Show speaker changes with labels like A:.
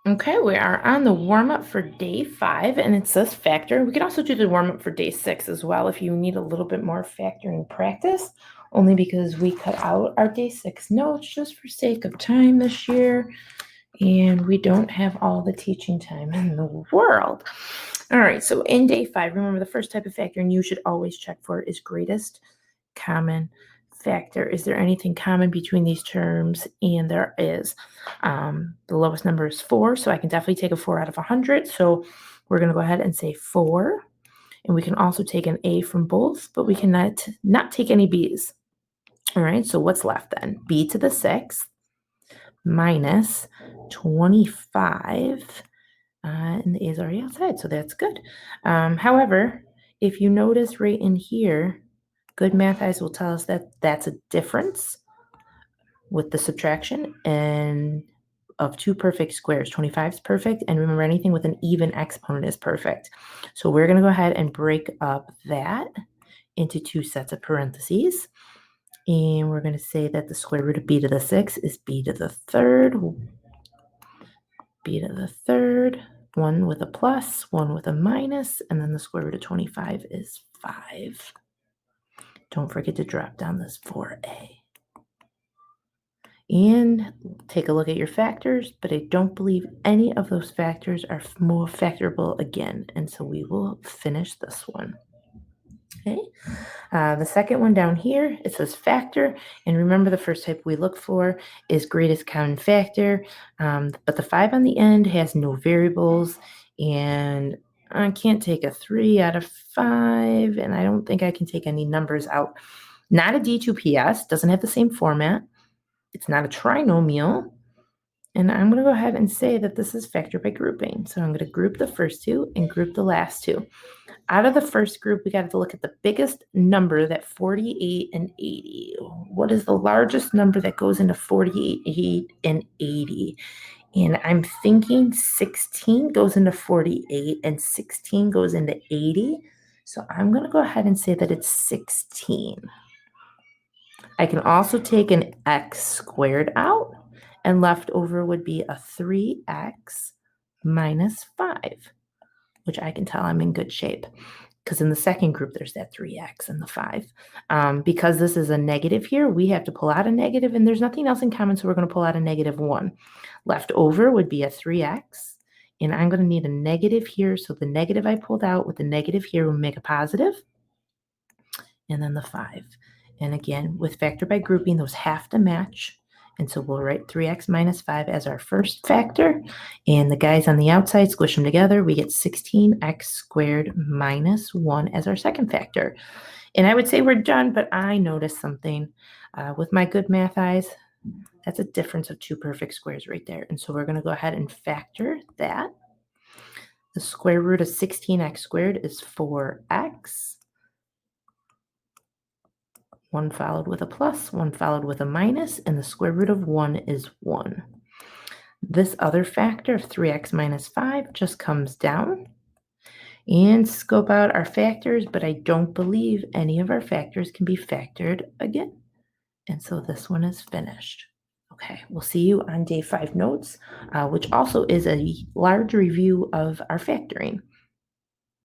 A: Okay, we are on the warm-up for day 5, and it says factor. We can also do the warm-up for day 6 as well if you need a little bit more factoring practice, only because we cut out our day 6 notes just for sake of time this year, and we don't have all the teaching time in the world. All right, so in day 5, remember the first type of factoring you should always check for is greatest common factor. Is there anything common between these terms? And there is. The lowest number is 4, so I can definitely take a 4 out of 100. So we're going to go ahead and say 4. And we can also take an A from both, but we cannot not take any B's. All right, so what's left then? B to the 6th minus 25. And the A is already outside, so that's good. However, if you notice right in here, good math eyes will tell us that that's a difference with the subtraction and of two perfect squares. 25 is perfect, and remember anything with an even exponent is perfect. So we're going to go ahead and break up that into two sets of parentheses. And we're going to say that the square root of b to the 6 is b to the third. B to the third, one with a plus, one with a minus, and then the square root of 25 is 5. Don't forget to drop down this 4a. And take a look at your factors, but I don't believe any of those factors are more factorable again. And so we will finish this one. Okay. The second one down here, it says factor. And remember the first type we look for is greatest common factor. But the 5 on the end has no variables. And I can't take a 3 out of 5. And I don't think I can take any numbers out. Not a D2PS, doesn't have the same format. It's not a trinomial. And I'm going to go ahead and say that this is factor by grouping. So I'm going to group the first two and group the last two. Out of the first group, we got to look at the biggest number, that 48 and 80. What is the largest number that goes into 48 and 80? And I'm thinking 16 goes into 48 and 16 goes into 80. So I'm going to go ahead and say that it's 16. I can also take an x squared out, and left over would be a 3x minus 5, which I can tell I'm in good shape. Because in the second group, there's that 3x and the 5. Because this is a negative here, we have to pull out a negative, and there's nothing else in common, so we're going to pull out a negative 1. Left over would be a 3x, and I'm going to need a negative here, so the negative I pulled out with the negative here will make a positive, and then the 5. And again, with factor by grouping, those have to match. And so we'll write 3x minus 5 as our first factor. And the guys on the outside, squish them together, we get 16x squared minus 1 as our second factor. And I would say we're done, but I noticed something. With my good math eyes, that's a difference of two perfect squares right there. And so we're going to go ahead and factor that. The square root of 16x squared is 4x. One followed with a plus, one followed with a minus, and the square root of 1 is 1. This other factor of 3x minus 5 just comes down. And scope out our factors, but I don't believe any of our factors can be factored again. And so this one is finished. Okay, we'll see you on day 5 notes, which also is a large review of our factoring.